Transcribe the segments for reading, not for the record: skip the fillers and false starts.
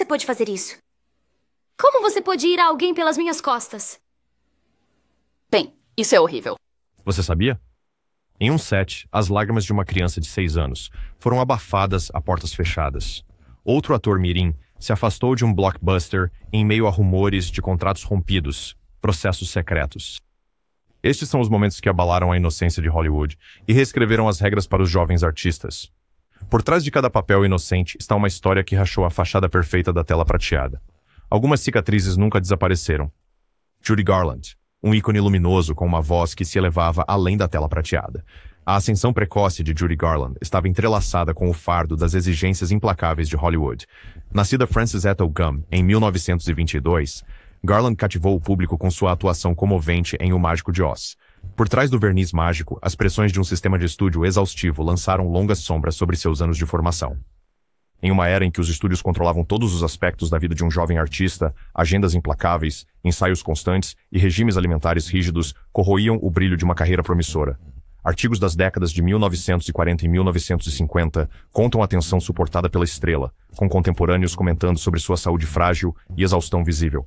pôde fazer isso? Como você pôde ir a alguém pelas minhas costas? Bem, isso é horrível. Você sabia? Em um set, as lágrimas de uma criança de 6 anos foram abafadas a portas fechadas. Outro ator mirim se afastou de um blockbuster em meio a rumores de contratos rompidos, processos secretos. Estes são os momentos que abalaram a inocência de Hollywood e reescreveram as regras para os jovens artistas. Por trás de cada papel inocente está uma história que rachou a fachada perfeita da tela prateada. Algumas cicatrizes nunca desapareceram. Judy Garland, um ícone luminoso com uma voz que se elevava além da tela prateada. A ascensão precoce de Judy Garland estava entrelaçada com o fardo das exigências implacáveis de Hollywood. Nascida Frances Ethel Gum em 1922, Garland cativou o público com sua atuação comovente em O Mágico de Oz. Por trás do verniz mágico, as pressões de um sistema de estúdio exaustivo lançaram longas sombras sobre seus anos de formação. Em uma era em que os estúdios controlavam todos os aspectos da vida de um jovem artista, agendas implacáveis, ensaios constantes e regimes alimentares rígidos corroíam o brilho de uma carreira promissora. Artigos das décadas de 1940 e 1950 contam a tensão suportada pela estrela, com contemporâneos comentando sobre sua saúde frágil e exaustão visível.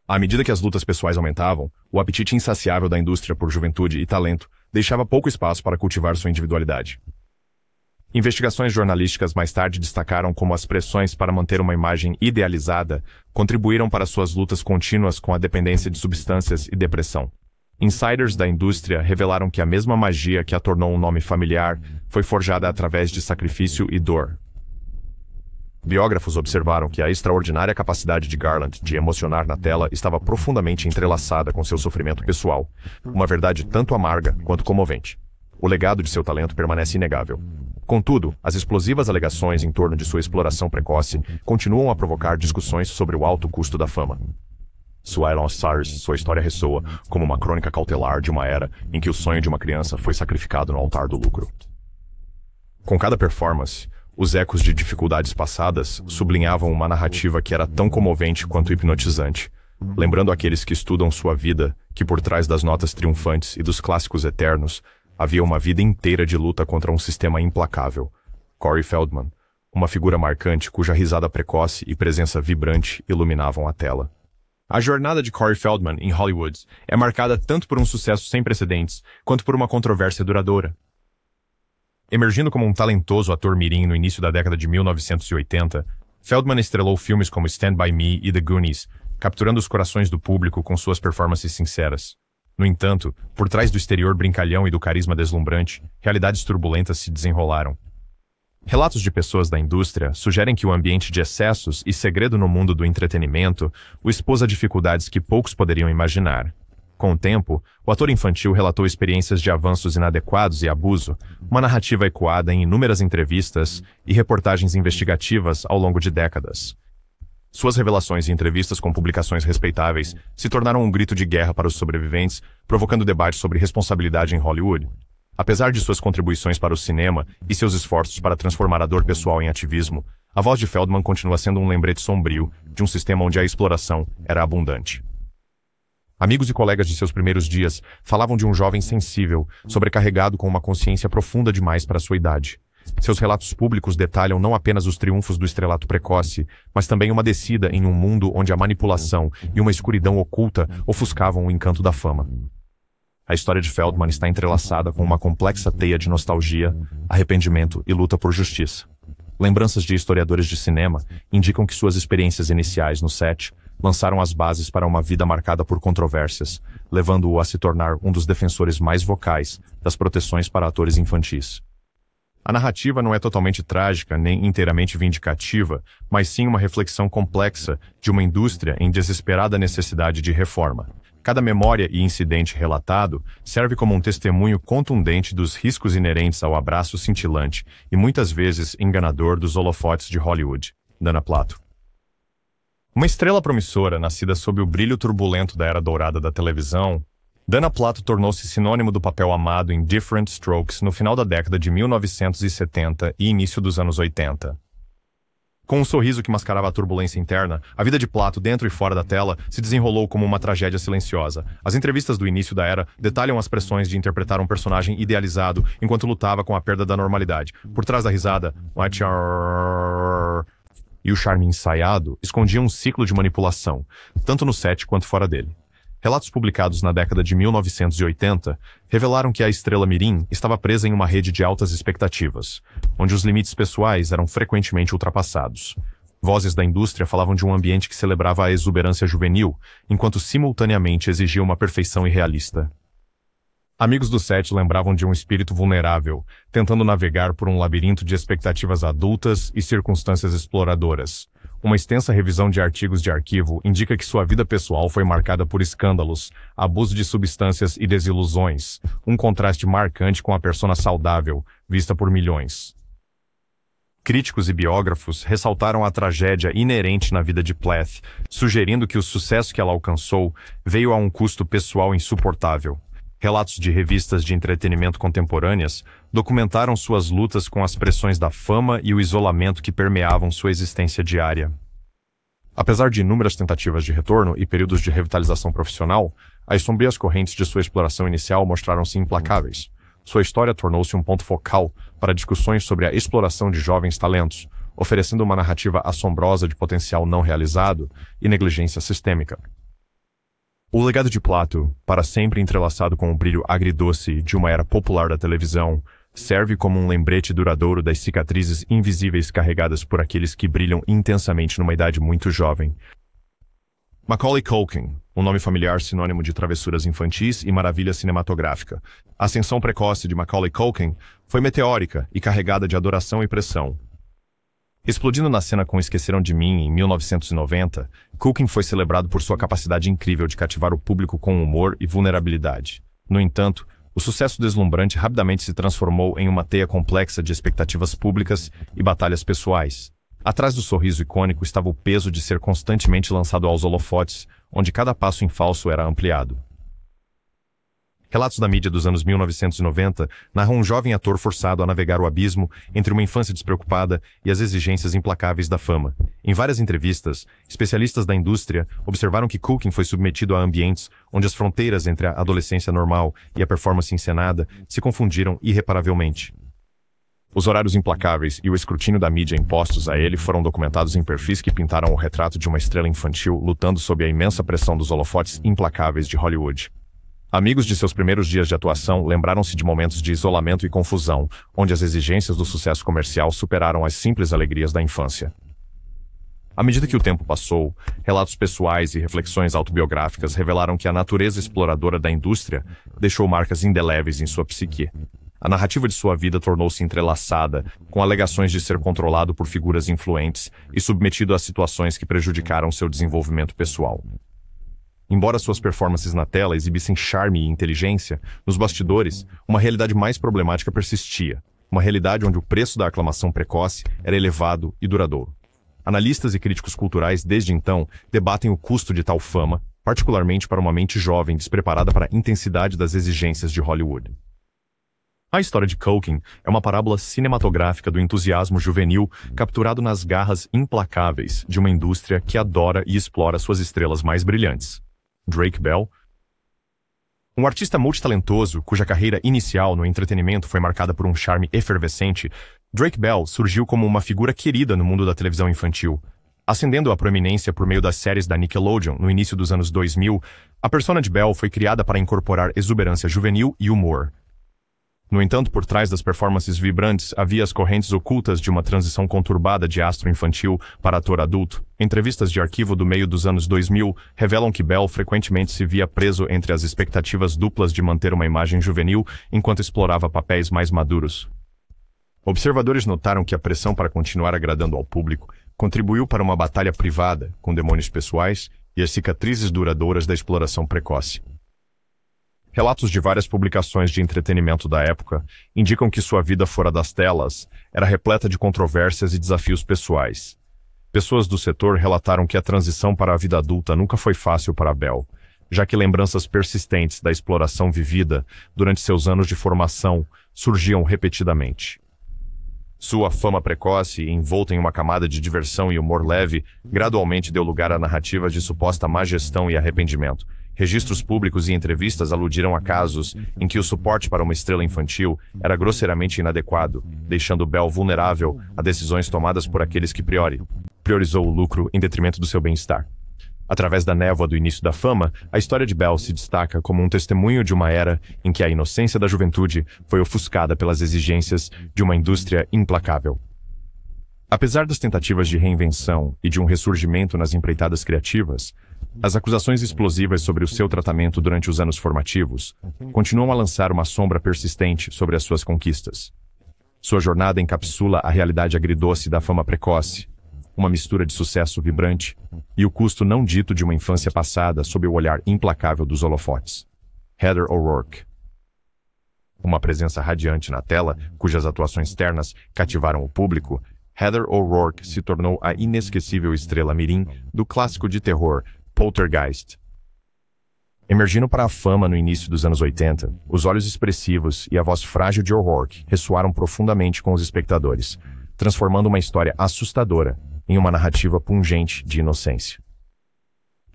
À medida que as lutas pessoais aumentavam, o apetite insaciável da indústria por juventude e talento deixava pouco espaço para cultivar sua individualidade. Investigações jornalísticas mais tarde destacaram como as pressões para manter uma imagem idealizada contribuíram para suas lutas contínuas com a dependência de substâncias e depressão. Insiders da indústria revelaram que a mesma magia que a tornou um nome familiar foi forjada através de sacrifício e dor. Biógrafos observaram que a extraordinária capacidade de Garland de emocionar na tela estava profundamente entrelaçada com seu sofrimento pessoal, uma verdade tanto amarga quanto comovente. O legado de seu talento permanece inegável. Contudo, as explosivas alegações em torno de sua exploração precoce continuam a provocar discussões sobre o alto custo da fama. Sua história ressoa como uma crônica cautelar de uma era em que o sonho de uma criança foi sacrificado no altar do lucro. Com cada performance, os ecos de dificuldades passadas sublinhavam uma narrativa que era tão comovente quanto hipnotizante, lembrando aqueles que estudam sua vida que por trás das notas triunfantes e dos clássicos eternos havia uma vida inteira de luta contra um sistema implacável. Corey Feldman, uma figura marcante cuja risada precoce e presença vibrante iluminavam a tela. A jornada de Corey Feldman em Hollywood é marcada tanto por um sucesso sem precedentes, quanto por uma controvérsia duradoura. Emergindo como um talentoso ator mirim no início da década de 1980, Feldman estrelou filmes como Stand By Me e The Goonies, capturando os corações do público com suas performances sinceras. No entanto, por trás do exterior brincalhão e do carisma deslumbrante, realidades turbulentas se desenrolaram. Relatos de pessoas da indústria sugerem que o ambiente de excessos e segredo no mundo do entretenimento o expôs a dificuldades que poucos poderiam imaginar. Com o tempo, o ator infantil relatou experiências de avanços inadequados e abuso, uma narrativa ecoada em inúmeras entrevistas e reportagens investigativas ao longo de décadas. Suas revelações e entrevistas com publicações respeitáveis se tornaram um grito de guerra para os sobreviventes, provocando debate sobre responsabilidade em Hollywood. Apesar de suas contribuições para o cinema e seus esforços para transformar a dor pessoal em ativismo, a voz de Feldman continua sendo um lembrete sombrio de um sistema onde a exploração era abundante. Amigos e colegas de seus primeiros dias falavam de um jovem sensível, sobrecarregado com uma consciência profunda demais para sua idade. Seus relatos públicos detalham não apenas os triunfos do estrelato precoce, mas também uma descida em um mundo onde a manipulação e uma escuridão oculta ofuscavam o encanto da fama. A história de Feldman está entrelaçada com uma complexa teia de nostalgia, arrependimento e luta por justiça. Lembranças de historiadores de cinema indicam que suas experiências iniciais no set lançaram as bases para uma vida marcada por controvérsias, levando-o a se tornar um dos defensores mais vocais das proteções para atores infantis. A narrativa não é totalmente trágica nem inteiramente vindicativa, mas sim uma reflexão complexa de uma indústria em desesperada necessidade de reforma. Cada memória e incidente relatado serve como um testemunho contundente dos riscos inerentes ao abraço cintilante e muitas vezes enganador dos holofotes de Hollywood. Dana Plato. Uma estrela promissora, nascida sob o brilho turbulento da era dourada da televisão, Dana Plato tornou-se sinônimo do papel amado em Diff'rent Strokes no final da década de 1970 e início dos anos 80. Com um sorriso que mascarava a turbulência interna, a vida de Plato dentro e fora da tela se desenrolou como uma tragédia silenciosa. As entrevistas do início da era detalham as pressões de interpretar um personagem idealizado enquanto lutava com a perda da normalidade. Por trás da risada, e o charme ensaiado escondiam um ciclo de manipulação, tanto no set quanto fora dele. Relatos publicados na década de 1980 revelaram que a estrela mirim estava presa em uma rede de altas expectativas, onde os limites pessoais eram frequentemente ultrapassados. Vozes da indústria falavam de um ambiente que celebrava a exuberância juvenil, enquanto simultaneamente exigia uma perfeição irrealista. Amigos do set lembravam de um espírito vulnerável, tentando navegar por um labirinto de expectativas adultas e circunstâncias exploradoras. Uma extensa revisão de artigos de arquivo indica que sua vida pessoal foi marcada por escândalos, abuso de substâncias e desilusões, um contraste marcante com a persona saudável, vista por milhões. Críticos e biógrafos ressaltaram a tragédia inerente na vida de Plath, sugerindo que o sucesso que ela alcançou veio a um custo pessoal insuportável. Relatos de revistas de entretenimento contemporâneas documentaram suas lutas com as pressões da fama e o isolamento que permeavam sua existência diária. Apesar de inúmeras tentativas de retorno e períodos de revitalização profissional, as sombrias correntes de sua exploração inicial mostraram-se implacáveis. Sua história tornou-se um ponto focal para discussões sobre a exploração de jovens talentos, oferecendo uma narrativa assombrosa de potencial não realizado e negligência sistêmica. O legado de Plato, para sempre entrelaçado com o brilho agridoce de uma era popular da televisão, serve como um lembrete duradouro das cicatrizes invisíveis carregadas por aqueles que brilham intensamente numa idade muito jovem. Macaulay Culkin, um nome familiar sinônimo de travessuras infantis e maravilha cinematográfica. A ascensão precoce de Macaulay Culkin foi meteórica e carregada de adoração e pressão. Explodindo na cena com Esqueceram de Mim, em 1990, Culkin foi celebrado por sua capacidade incrível de cativar o público com humor e vulnerabilidade. No entanto, o sucesso deslumbrante rapidamente se transformou em uma teia complexa de expectativas públicas e batalhas pessoais. Atrás do sorriso icônico estava o peso de ser constantemente lançado aos holofotes, onde cada passo em falso era ampliado. Relatos da mídia dos anos 1990 narram um jovem ator forçado a navegar o abismo entre uma infância despreocupada e as exigências implacáveis da fama. Em várias entrevistas, especialistas da indústria observaram que Culkin foi submetido a ambientes onde as fronteiras entre a adolescência normal e a performance encenada se confundiram irreparavelmente. Os horários implacáveis e o escrutínio da mídia impostos a ele foram documentados em perfis que pintaram o retrato de uma estrela infantil lutando sob a imensa pressão dos holofotes implacáveis de Hollywood. Amigos de seus primeiros dias de atuação lembraram-se de momentos de isolamento e confusão, onde as exigências do sucesso comercial superaram as simples alegrias da infância. À medida que o tempo passou, relatos pessoais e reflexões autobiográficas revelaram que a natureza exploradora da indústria deixou marcas indeléveis em sua psique. A narrativa de sua vida tornou-se entrelaçada, com alegações de ser controlado por figuras influentes e submetido a situações que prejudicaram seu desenvolvimento pessoal. Embora suas performances na tela exibissem charme e inteligência, nos bastidores, uma realidade mais problemática persistia. Uma realidade onde o preço da aclamação precoce era elevado e duradouro. Analistas e críticos culturais, desde então, debatem o custo de tal fama, particularmente para uma mente jovem despreparada para a intensidade das exigências de Hollywood. A história de Culkin é uma parábola cinematográfica do entusiasmo juvenil capturado nas garras implacáveis de uma indústria que adora e explora suas estrelas mais brilhantes. Drake Bell, um artista multitalentoso cuja carreira inicial no entretenimento foi marcada por um charme efervescente, Drake Bell surgiu como uma figura querida no mundo da televisão infantil. Ascendendo à proeminência por meio das séries da Nickelodeon no início dos anos 2000, a persona de Bell foi criada para incorporar exuberância juvenil e humor. No entanto, por trás das performances vibrantes havia as correntes ocultas de uma transição conturbada de astro infantil para ator adulto. Entrevistas de arquivo do meio dos anos 2000 revelam que Bell frequentemente se via preso entre as expectativas duplas de manter uma imagem juvenil enquanto explorava papéis mais maduros. Observadores notaram que a pressão para continuar agradando ao público contribuiu para uma batalha privada com demônios pessoais e as cicatrizes duradouras da exploração precoce. Relatos de várias publicações de entretenimento da época indicam que sua vida fora das telas era repleta de controvérsias e desafios pessoais. Pessoas do setor relataram que a transição para a vida adulta nunca foi fácil para Bell, já que lembranças persistentes da exploração vivida durante seus anos de formação surgiam repetidamente. Sua fama precoce, envolta em uma camada de diversão e humor leve, gradualmente deu lugar a narrativas de suposta má gestão e arrependimento. Registros públicos e entrevistas aludiram a casos em que o suporte para uma estrela infantil era grosseiramente inadequado, deixando Bell vulnerável a decisões tomadas por aqueles que, a priori, priorizou o lucro em detrimento do seu bem-estar. Através da névoa do início da fama, a história de Bell se destaca como um testemunho de uma era em que a inocência da juventude foi ofuscada pelas exigências de uma indústria implacável. Apesar das tentativas de reinvenção e de um ressurgimento nas empreitadas criativas, as acusações explosivas sobre o seu tratamento durante os anos formativos continuam a lançar uma sombra persistente sobre as suas conquistas. Sua jornada encapsula a realidade agridoce da fama precoce, uma mistura de sucesso vibrante e o custo não dito de uma infância passada sob o olhar implacável dos holofotes. Heather O'Rourke. Uma presença radiante na tela, cujas atuações ternas cativaram o público, Heather O'Rourke se tornou a inesquecível estrela mirim do clássico de terror Poltergeist. Emergindo para a fama no início dos anos 80, os olhos expressivos e a voz frágil de O'Rourke ressoaram profundamente com os espectadores, transformando uma história assustadora em uma narrativa pungente de inocência.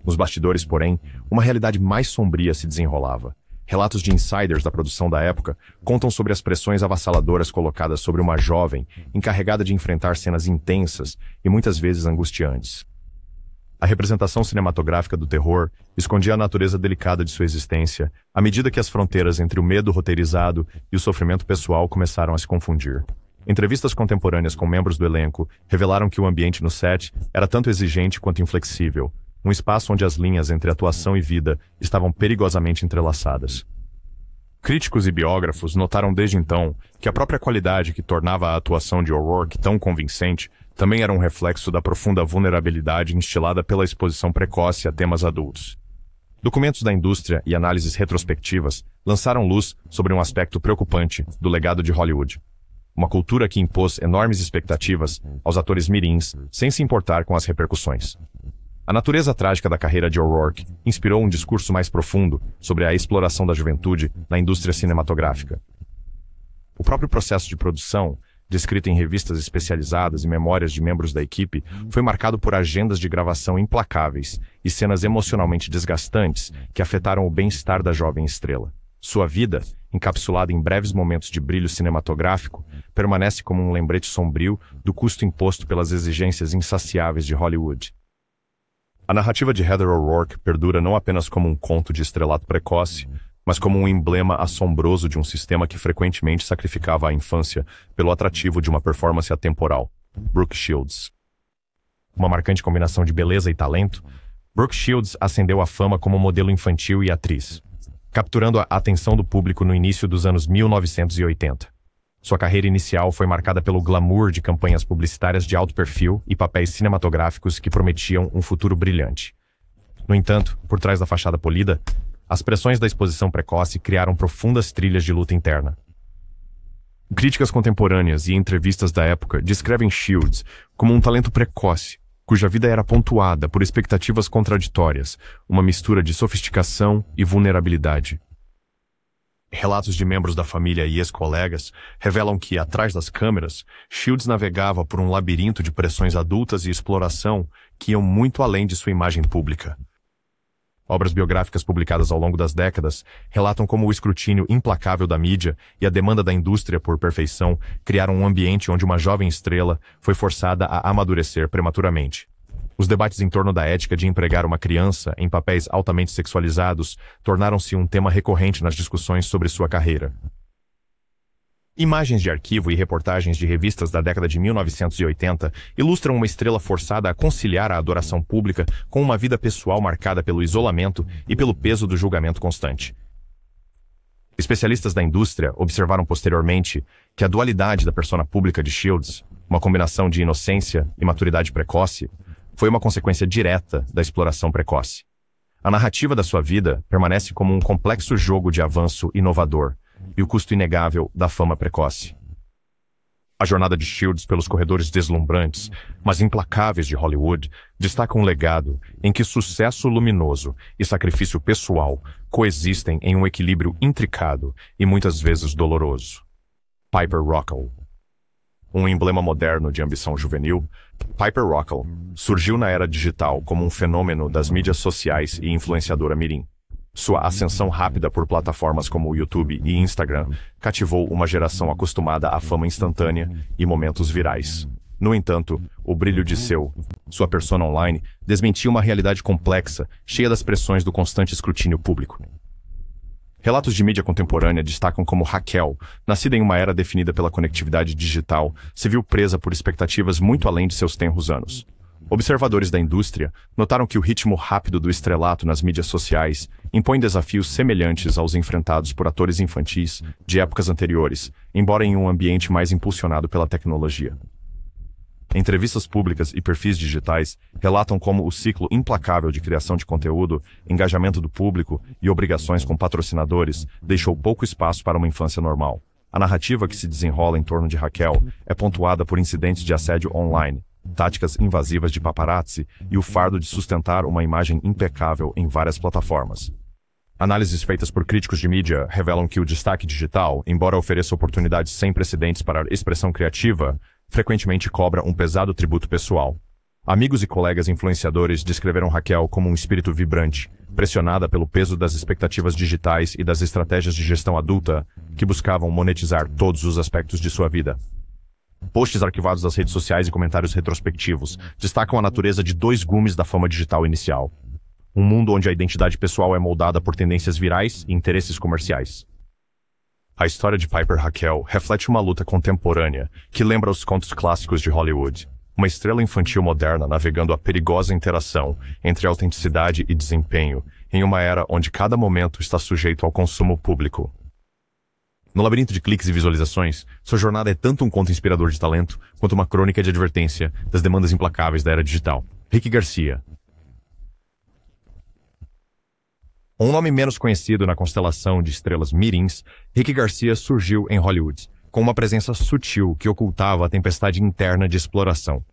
Nos bastidores, porém, uma realidade mais sombria se desenrolava. Relatos de insiders da produção da época contam sobre as pressões avassaladoras colocadas sobre uma jovem encarregada de enfrentar cenas intensas e muitas vezes angustiantes. A representação cinematográfica do terror escondia a natureza delicada de sua existência à medida que as fronteiras entre o medo roteirizado e o sofrimento pessoal começaram a se confundir. Entrevistas contemporâneas com membros do elenco revelaram que o ambiente no set era tanto exigente quanto inflexível, um espaço onde as linhas entre atuação e vida estavam perigosamente entrelaçadas. Críticos e biógrafos notaram desde então que a própria qualidade que tornava a atuação de O'Rourke tão convincente também era um reflexo da profunda vulnerabilidade instilada pela exposição precoce a temas adultos. Documentos da indústria e análises retrospectivas lançaram luz sobre um aspecto preocupante do legado de Hollywood. Uma cultura que impôs enormes expectativas aos atores mirins, sem se importar com as repercussões. A natureza trágica da carreira de O'Rourke inspirou um discurso mais profundo sobre a exploração da juventude na indústria cinematográfica. O próprio processo de produção, descrito em revistas especializadas e memórias de membros da equipe, foi marcado por agendas de gravação implacáveis e cenas emocionalmente desgastantes que afetaram o bem-estar da jovem estrela. Sua vida, encapsulada em breves momentos de brilho cinematográfico, permanece como um lembrete sombrio do custo imposto pelas exigências insaciáveis de Hollywood. A narrativa de Heather O'Rourke perdura não apenas como um conto de estrelato precoce, mas como um emblema assombroso de um sistema que frequentemente sacrificava a infância pelo atrativo de uma performance atemporal. Brooke Shields. Uma marcante combinação de beleza e talento, Brooke Shields ascendeu à fama como modelo infantil e atriz, capturando a atenção do público no início dos anos 1980. Sua carreira inicial foi marcada pelo glamour de campanhas publicitárias de alto perfil e papéis cinematográficos que prometiam um futuro brilhante. No entanto, por trás da fachada polida, as pressões da exposição precoce criaram profundas trilhas de luta interna. Críticas contemporâneas e entrevistas da época descrevem Shields como um talento precoce, cuja vida era pontuada por expectativas contraditórias, uma mistura de sofisticação e vulnerabilidade. Relatos de membros da família e ex-colegas revelam que, atrás das câmeras, Shields navegava por um labirinto de pressões adultas e exploração que iam muito além de sua imagem pública. Obras biográficas publicadas ao longo das décadas relatam como o escrutínio implacável da mídia e a demanda da indústria por perfeição criaram um ambiente onde uma jovem estrela foi forçada a amadurecer prematuramente. Os debates em torno da ética de empregar uma criança em papéis altamente sexualizados tornaram-se um tema recorrente nas discussões sobre sua carreira. Imagens de arquivo e reportagens de revistas da década de 1980 ilustram uma estrela forçada a conciliar a adoração pública com uma vida pessoal marcada pelo isolamento e pelo peso do julgamento constante. Especialistas da indústria observaram posteriormente que a dualidade da persona pública de Shields, uma combinação de inocência e maturidade precoce, foi uma consequência direta da exploração precoce. A narrativa da sua vida permanece como um complexo jogo de avanço inovador e o custo inegável da fama precoce. A jornada de Shields pelos corredores deslumbrantes, mas implacáveis de Hollywood, destaca um legado em que sucesso luminoso e sacrifício pessoal coexistem em um equilíbrio intricado e muitas vezes doloroso. Piper Rockall. Um emblema moderno de ambição juvenil, Piper Rockall surgiu na era digital como um fenômeno das mídias sociais e influenciadora mirim. Sua ascensão rápida por plataformas como o YouTube e Instagram cativou uma geração acostumada à fama instantânea e momentos virais. No entanto, o brilho de seu Sua persona online desmentia uma realidade complexa, cheia das pressões do constante escrutínio público. Relatos de mídia contemporânea destacam como Raquel, nascida em uma era definida pela conectividade digital, se viu presa por expectativas muito além de seus tenros anos. Observadores da indústria notaram que o ritmo rápido do estrelato nas mídias sociais impõe desafios semelhantes aos enfrentados por atores infantis de épocas anteriores, embora em um ambiente mais impulsionado pela tecnologia. Entrevistas públicas e perfis digitais relatam como o ciclo implacável de criação de conteúdo, engajamento do público e obrigações com patrocinadores deixou pouco espaço para uma infância normal. A narrativa que se desenrola em torno de Raquel é pontuada por incidentes de assédio online, táticas invasivas de paparazzi e o fardo de sustentar uma imagem impecável em várias plataformas. Análises feitas por críticos de mídia revelam que o destaque digital, embora ofereça oportunidades sem precedentes para a expressão criativa, frequentemente cobra um pesado tributo pessoal. Amigos e colegas influenciadores descreveram Raquel como um espírito vibrante, pressionada pelo peso das expectativas digitais e das estratégias de gestão adulta que buscavam monetizar todos os aspectos de sua vida. Posts arquivados das redes sociais e comentários retrospectivos destacam a natureza de dois gumes da fama digital inicial. Um mundo onde a identidade pessoal é moldada por tendências virais e interesses comerciais. A história de Piper Raquel reflete uma luta contemporânea que lembra os contos clássicos de Hollywood. Uma estrela infantil moderna navegando a perigosa interação entre autenticidade e desempenho, em uma era onde cada momento está sujeito ao consumo público. No labirinto de cliques e visualizações, sua jornada é tanto um conto inspirador de talento, quanto uma crônica de advertência das demandas implacáveis da era digital. Ricky Garcia. Um nome menos conhecido na constelação de estrelas mirins, Ricky Garcia surgiu em Hollywood, com uma presença sutil que ocultava a tempestade interna de exploração.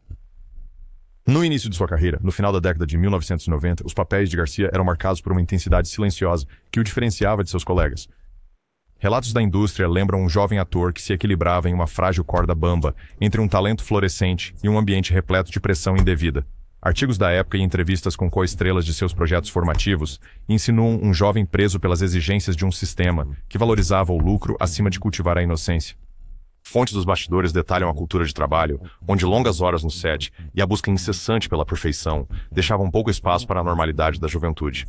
No início de sua carreira, no final da década de 1990, os papéis de Garcia eram marcados por uma intensidade silenciosa que o diferenciava de seus colegas. Relatos da indústria lembram um jovem ator que se equilibrava em uma frágil corda bamba entre um talento florescente e um ambiente repleto de pressão indevida. Artigos da época e entrevistas com co-estrelas de seus projetos formativos insinuam um jovem preso pelas exigências de um sistema que valorizava o lucro acima de cultivar a inocência. Fontes dos bastidores detalham a cultura de trabalho, onde longas horas no set e a busca incessante pela perfeição deixavam pouco espaço para a normalidade da juventude.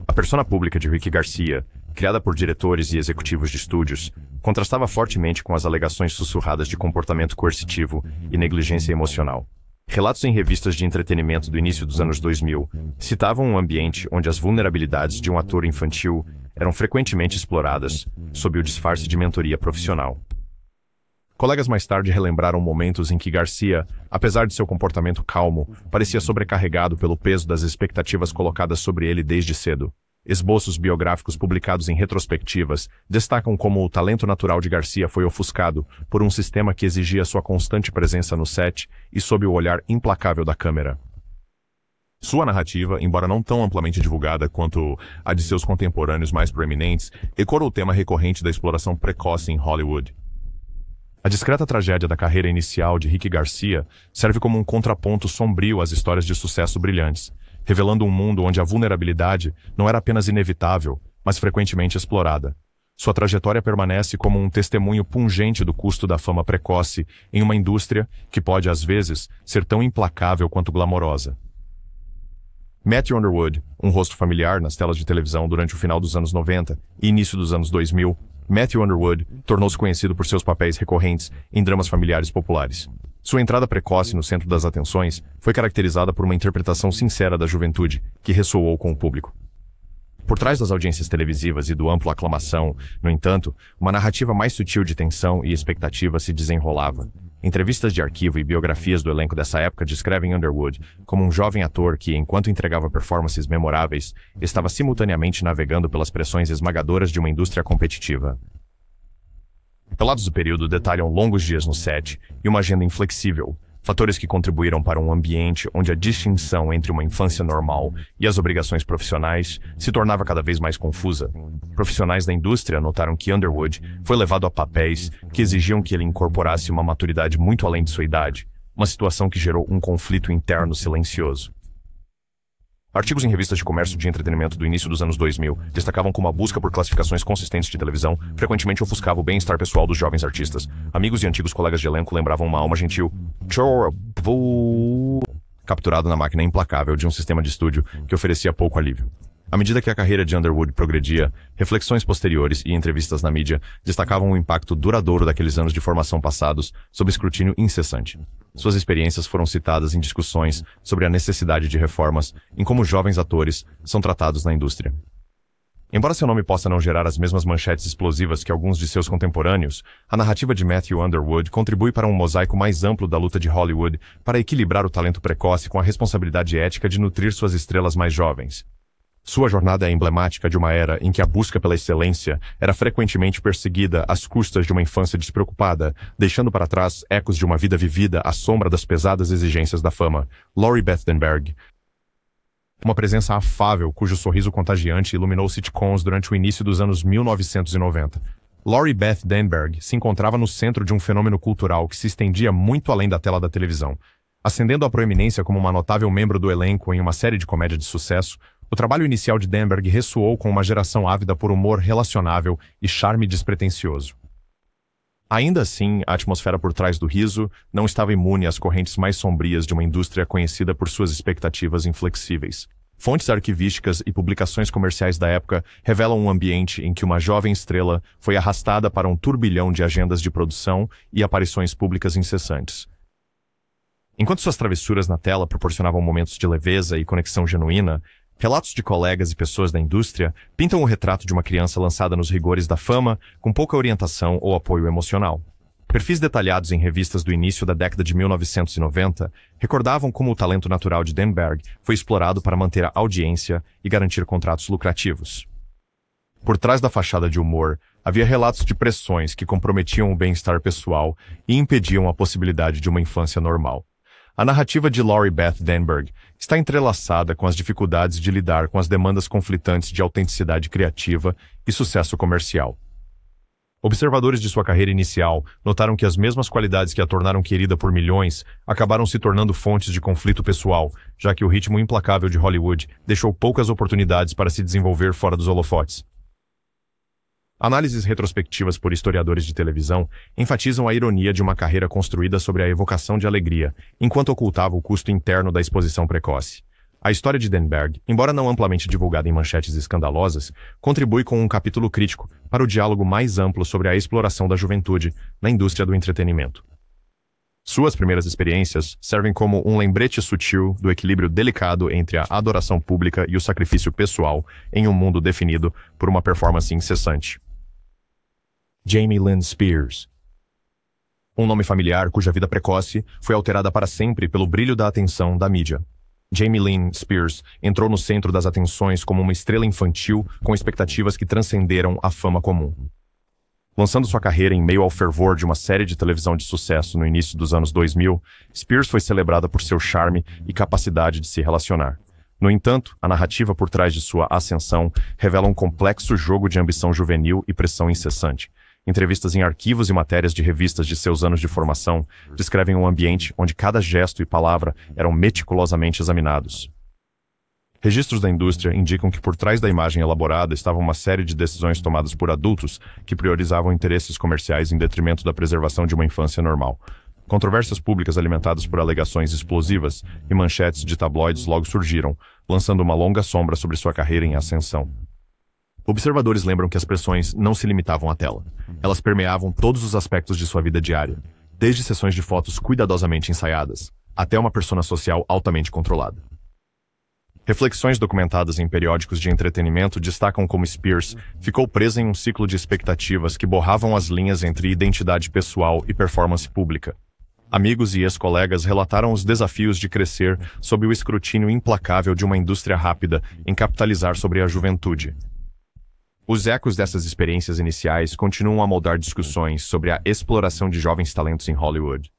A persona pública de Ricky Garcia, criada por diretores e executivos de estúdios, contrastava fortemente com as alegações sussurradas de comportamento coercitivo e negligência emocional. Relatos em revistas de entretenimento do início dos anos 2000 citavam um ambiente onde as vulnerabilidades de um ator infantil eram frequentemente exploradas, sob o disfarce de mentoria profissional. Colegas mais tarde relembraram momentos em que Garcia, apesar de seu comportamento calmo, parecia sobrecarregado pelo peso das expectativas colocadas sobre ele desde cedo. Esboços biográficos publicados em retrospectivas destacam como o talento natural de Garcia foi ofuscado por um sistema que exigia sua constante presença no set e sob o olhar implacável da câmera. Sua narrativa, embora não tão amplamente divulgada quanto a de seus contemporâneos mais proeminentes, ecoa o tema recorrente da exploração precoce em Hollywood. A discreta tragédia da carreira inicial de Ricky Garcia serve como um contraponto sombrio às histórias de sucesso brilhantes, revelando um mundo onde a vulnerabilidade não era apenas inevitável, mas frequentemente explorada. Sua trajetória permanece como um testemunho pungente do custo da fama precoce em uma indústria que pode, às vezes, ser tão implacável quanto glamourosa. Matthew Underwood, um rosto familiar nas telas de televisão durante o final dos anos 90 e início dos anos 2000, Matthew Underwood tornou-se conhecido por seus papéis recorrentes em dramas familiares populares. Sua entrada precoce no centro das atenções foi caracterizada por uma interpretação sincera da juventude, que ressoou com o público. Por trás das audiências televisivas e do amplo aclamação, no entanto, uma narrativa mais sutil de tensão e expectativa se desenrolava. Entrevistas de arquivo e biografias do elenco dessa época descrevem Underwood como um jovem ator que, enquanto entregava performances memoráveis, estava simultaneamente navegando pelas pressões esmagadoras de uma indústria competitiva. Relatos do período detalham longos dias no set e uma agenda inflexível, fatores que contribuíram para um ambiente onde a distinção entre uma infância normal e as obrigações profissionais se tornava cada vez mais confusa. Profissionais da indústria notaram que Underwood foi levado a papéis que exigiam que ele incorporasse uma maturidade muito além de sua idade, uma situação que gerou um conflito interno silencioso. Artigos em revistas de comércio de entretenimento do início dos anos 2000 destacavam como a busca por classificações consistentes de televisão frequentemente ofuscava o bem-estar pessoal dos jovens artistas. Amigos e antigos colegas de elenco lembravam uma alma gentil. capturado na máquina implacável de um sistema de estúdio que oferecia pouco alívio. À medida que a carreira de Underwood progredia, reflexões posteriores e entrevistas na mídia destacavam o impacto duradouro daqueles anos de formação passados sob escrutínio incessante. Suas experiências foram citadas em discussões sobre a necessidade de reformas em como jovens atores são tratados na indústria. Embora seu nome possa não gerar as mesmas manchetes explosivas que alguns de seus contemporâneos, a narrativa de Matthew Underwood contribui para um mosaico mais amplo da luta de Hollywood para equilibrar o talento precoce com a responsabilidade ética de nutrir suas estrelas mais jovens. Sua jornada é emblemática de uma era em que a busca pela excelência era frequentemente perseguida às custas de uma infância despreocupada, deixando para trás ecos de uma vida vivida à sombra das pesadas exigências da fama. Laurie Beth Denberg, uma presença afável cujo sorriso contagiante iluminou sitcoms durante o início dos anos 1990. Laurie Beth Denberg se encontrava no centro de um fenômeno cultural que se estendia muito além da tela da televisão. Ascendendo à proeminência como uma notável membro do elenco em uma série de comédia de sucesso, o trabalho inicial de Denberg ressoou com uma geração ávida por humor relacionável e charme despretensioso. Ainda assim, a atmosfera por trás do riso não estava imune às correntes mais sombrias de uma indústria conhecida por suas expectativas inflexíveis. Fontes arquivísticas e publicações comerciais da época revelam um ambiente em que uma jovem estrela foi arrastada para um turbilhão de agendas de produção e aparições públicas incessantes. Enquanto suas travessuras na tela proporcionavam momentos de leveza e conexão genuína, relatos de colegas e pessoas da indústria pintam o retrato de uma criança lançada nos rigores da fama, com pouca orientação ou apoio emocional. Perfis detalhados em revistas do início da década de 1990 recordavam como o talento natural de Denberg foi explorado para manter a audiência e garantir contratos lucrativos. Por trás da fachada de humor, havia relatos de pressões que comprometiam o bem-estar pessoal e impediam a possibilidade de uma infância normal. A narrativa de Laurie Beth Denberg está entrelaçada com as dificuldades de lidar com as demandas conflitantes de autenticidade criativa e sucesso comercial. Observadores de sua carreira inicial notaram que as mesmas qualidades que a tornaram querida por milhões acabaram se tornando fontes de conflito pessoal, já que o ritmo implacável de Hollywood deixou poucas oportunidades para se desenvolver fora dos holofotes. Análises retrospectivas por historiadores de televisão enfatizam a ironia de uma carreira construída sobre a evocação de alegria, enquanto ocultava o custo interno da exposição precoce. A história de Denberg, embora não amplamente divulgada em manchetes escandalosas, contribui com um capítulo crítico para o diálogo mais amplo sobre a exploração da juventude na indústria do entretenimento. Suas primeiras experiências servem como um lembrete sutil do equilíbrio delicado entre a adoração pública e o sacrifício pessoal em um mundo definido por uma performance incessante. Jamie Lynn Spears. Um nome familiar cuja vida precoce foi alterada para sempre pelo brilho da atenção da mídia. Jamie Lynn Spears entrou no centro das atenções como uma estrela infantil com expectativas que transcenderam a fama comum. Lançando sua carreira em meio ao fervor de uma série de televisão de sucesso no início dos anos 2000, Spears foi celebrada por seu charme e capacidade de se relacionar. No entanto, a narrativa por trás de sua ascensão revela um complexo jogo de ambição juvenil e pressão incessante. Entrevistas em arquivos e matérias de revistas de seus anos de formação descrevem um ambiente onde cada gesto e palavra eram meticulosamente examinados. Registros da indústria indicam que por trás da imagem elaborada estava uma série de decisões tomadas por adultos que priorizavam interesses comerciais em detrimento da preservação de uma infância normal. Controvérsias públicas alimentadas por alegações explosivas e manchetes de tabloides logo surgiram, lançando uma longa sombra sobre sua carreira em ascensão. Observadores lembram que as pressões não se limitavam à tela. Elas permeavam todos os aspectos de sua vida diária, desde sessões de fotos cuidadosamente ensaiadas, até uma persona social altamente controlada. Reflexões documentadas em periódicos de entretenimento destacam como Spears ficou presa em um ciclo de expectativas que borravam as linhas entre identidade pessoal e performance pública. Amigos e ex-colegas relataram os desafios de crescer sob o escrutínio implacável de uma indústria rápida em capitalizar sobre a juventude. Os ecos dessas experiências iniciais continuam a moldar discussões sobre a exploração de jovens talentos em Hollywood.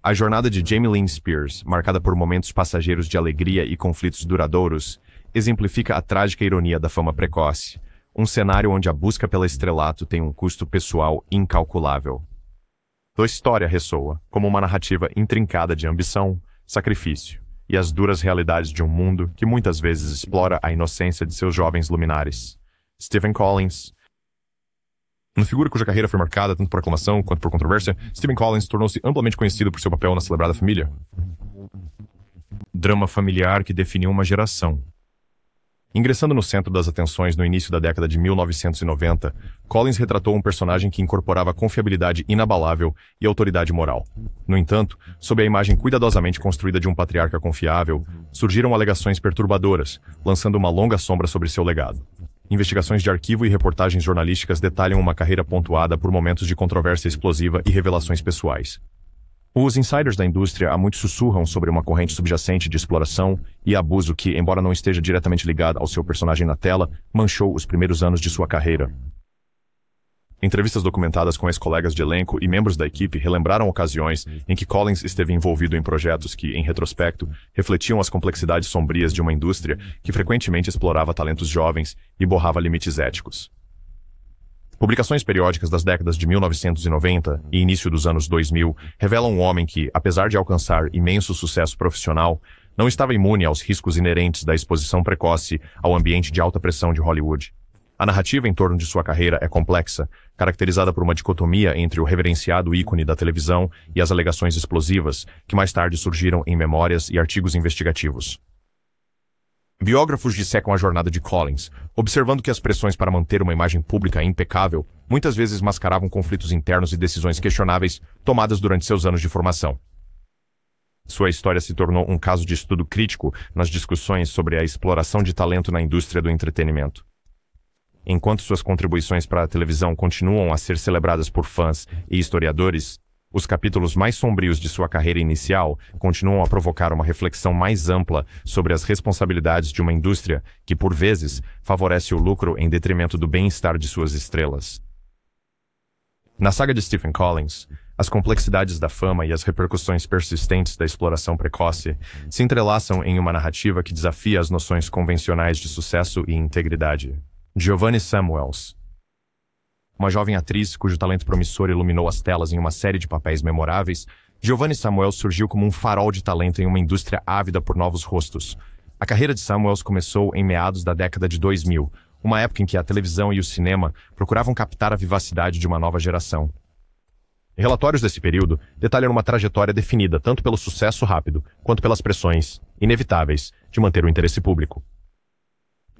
A jornada de Jamie Lynn Spears, marcada por momentos passageiros de alegria e conflitos duradouros, exemplifica a trágica ironia da fama precoce, um cenário onde a busca pelo estrelato tem um custo pessoal incalculável. Sua história ressoa como uma narrativa intrincada de ambição, sacrifício e as duras realidades de um mundo que muitas vezes explora a inocência de seus jovens luminares. Stephen Collins. Uma figura cuja carreira foi marcada tanto por aclamação quanto por controvérsia, Stephen Collins tornou-se amplamente conhecido por seu papel na celebrada família. drama familiar que definiu uma geração. Ingressando no centro das atenções no início da década de 1990, Collins retratou um personagem que incorporava confiabilidade inabalável e autoridade moral. No entanto, sob a imagem cuidadosamente construída de um patriarca confiável, surgiram alegações perturbadoras, lançando uma longa sombra sobre seu legado. Investigações de arquivo e reportagens jornalísticas detalham uma carreira pontuada por momentos de controvérsia explosiva e revelações pessoais. Os insiders da indústria há muito sussurram sobre uma corrente subjacente de exploração e abuso que, embora não esteja diretamente ligada ao seu personagem na tela, manchou os primeiros anos de sua carreira. Entrevistas documentadas com ex-colegas de elenco e membros da equipe relembraram ocasiões em que Collins esteve envolvido em projetos que, em retrospecto, refletiam as complexidades sombrias de uma indústria que frequentemente explorava talentos jovens e borrava limites éticos. Publicações periódicas das décadas de 1990 e início dos anos 2000 revelam um homem que, apesar de alcançar imenso sucesso profissional, não estava imune aos riscos inerentes da exposição precoce ao ambiente de alta pressão de Hollywood. A narrativa em torno de sua carreira é complexa, caracterizada por uma dicotomia entre o reverenciado ícone da televisão e as alegações explosivas, que mais tarde surgiram em memórias e artigos investigativos. Biógrafos dissecam a jornada de Collins, observando que as pressões para manter uma imagem pública impecável muitas vezes mascaravam conflitos internos e decisões questionáveis tomadas durante seus anos de formação. Sua história se tornou um caso de estudo crítico nas discussões sobre a exploração de talento na indústria do entretenimento. Enquanto suas contribuições para a televisão continuam a ser celebradas por fãs e historiadores, os capítulos mais sombrios de sua carreira inicial continuam a provocar uma reflexão mais ampla sobre as responsabilidades de uma indústria que, por vezes, favorece o lucro em detrimento do bem-estar de suas estrelas. Na saga de Stephen Collins, as complexidades da fama e as repercussões persistentes da exploração precoce se entrelaçam em uma narrativa que desafia as noções convencionais de sucesso e integridade. Giovanni Samuels, uma jovem atriz cujo talento promissor iluminou as telas em uma série de papéis memoráveis, Giovanni Samuels surgiu como um farol de talento em uma indústria ávida por novos rostos. A carreira de Samuels começou em meados da década de 2000, uma época em que a televisão e o cinema procuravam captar a vivacidade de uma nova geração. Relatórios desse período detalham uma trajetória definida tanto pelo sucesso rápido quanto pelas pressões, inevitáveis, de manter o interesse público.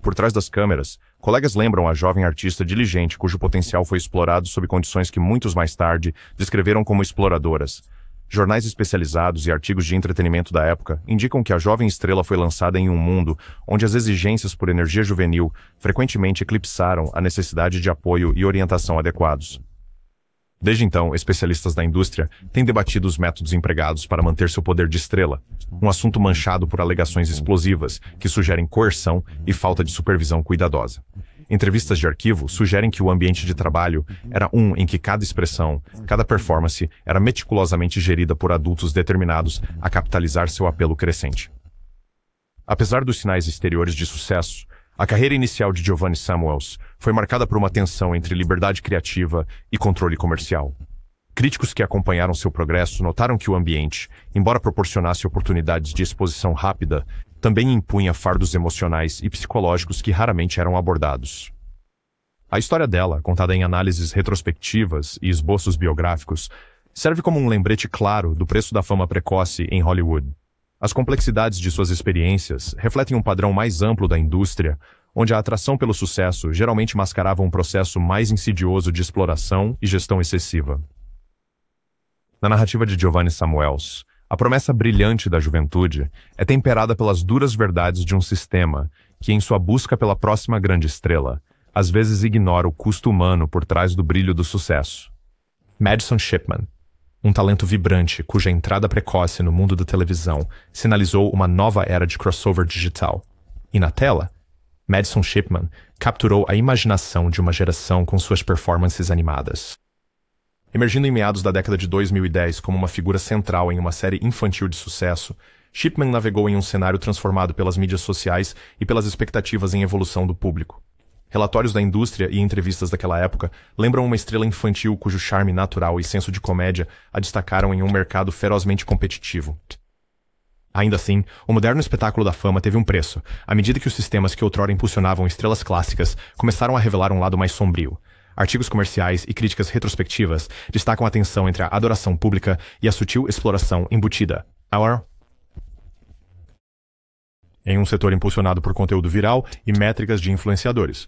Por trás das câmeras, colegas lembram a jovem artista diligente cujo potencial foi explorado sob condições que muitos mais tarde descreveram como exploradoras. Jornais especializados e artigos de entretenimento da época indicam que a jovem estrela foi lançada em um mundo onde as exigências por energia juvenil frequentemente eclipsaram a necessidade de apoio e orientação adequados. Desde então, especialistas da indústria têm debatido os métodos empregados para manter seu poder de estrela, um assunto manchado por alegações explosivas que sugerem coerção e falta de supervisão cuidadosa. Entrevistas de arquivo sugerem que o ambiente de trabalho era um em que cada expressão, cada performance era meticulosamente gerida por adultos determinados a capitalizar seu apelo crescente. Apesar dos sinais exteriores de sucesso, a carreira inicial de Giovanni Samuels foi marcada por uma tensão entre liberdade criativa e controle comercial. Críticos que acompanharam seu progresso notaram que o ambiente, embora proporcionasse oportunidades de exposição rápida, também impunha fardos emocionais e psicológicos que raramente eram abordados. A história dela, contada em análises retrospectivas e esboços biográficos, serve como um lembrete claro do preço da fama precoce em Hollywood. As complexidades de suas experiências refletem um padrão mais amplo da indústria, onde a atração pelo sucesso geralmente mascarava um processo mais insidioso de exploração e gestão excessiva. Na narrativa de Giovanni Samuels, a promessa brilhante da juventude é temperada pelas duras verdades de um sistema que, em sua busca pela próxima grande estrela, às vezes ignora o custo humano por trás do brilho do sucesso. Madison Shipman, um talento vibrante cuja entrada precoce no mundo da televisão sinalizou uma nova era de crossover digital. E na tela, Madison Shipman capturou a imaginação de uma geração com suas performances animadas. Emergindo em meados da década de 2010 como uma figura central em uma série infantil de sucesso, Shipman navegou em um cenário transformado pelas mídias sociais e pelas expectativas em evolução do público. Relatórios da indústria e entrevistas daquela época lembram uma estrela infantil cujo charme natural e senso de comédia a destacaram em um mercado ferozmente competitivo. Ainda assim, o moderno espetáculo da fama teve um preço, à medida que os sistemas que outrora impulsionavam estrelas clássicas começaram a revelar um lado mais sombrio. Artigos comerciais e críticas retrospectivas destacam a tensão entre a adoração pública e a sutil exploração embutida. em um setor impulsionado por conteúdo viral e métricas de influenciadores.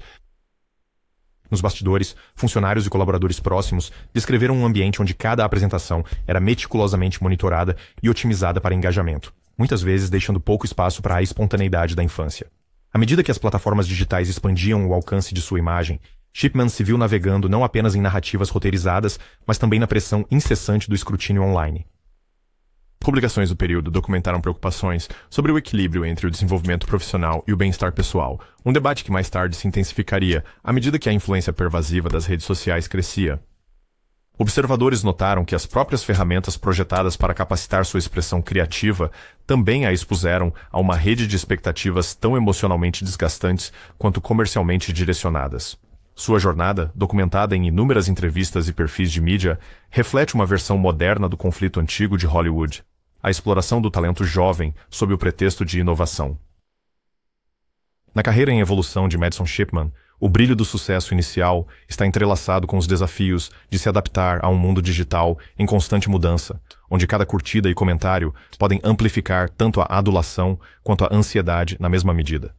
Nos bastidores, funcionários e colaboradores próximos descreveram um ambiente onde cada apresentação era meticulosamente monitorada e otimizada para engajamento, muitas vezes deixando pouco espaço para a espontaneidade da infância. À medida que as plataformas digitais expandiam o alcance de sua imagem, Shipman se viu navegando não apenas em narrativas roteirizadas, mas também na pressão incessante do escrutínio online. Publicações do período documentaram preocupações sobre o equilíbrio entre o desenvolvimento profissional e o bem-estar pessoal, um debate que mais tarde se intensificaria à medida que a influência pervasiva das redes sociais crescia. Observadores notaram que as próprias ferramentas projetadas para capacitar sua expressão criativa também a expuseram a uma rede de expectativas tão emocionalmente desgastantes quanto comercialmente direcionadas. Sua jornada, documentada em inúmeras entrevistas e perfis de mídia, reflete uma versão moderna do conflito antigo de Hollywood, a exploração do talento jovem sob o pretexto de inovação. Na carreira em evolução de Madison Shipman, o brilho do sucesso inicial está entrelaçado com os desafios de se adaptar a um mundo digital em constante mudança, onde cada curtida e comentário podem amplificar tanto a adulação quanto a ansiedade na mesma medida.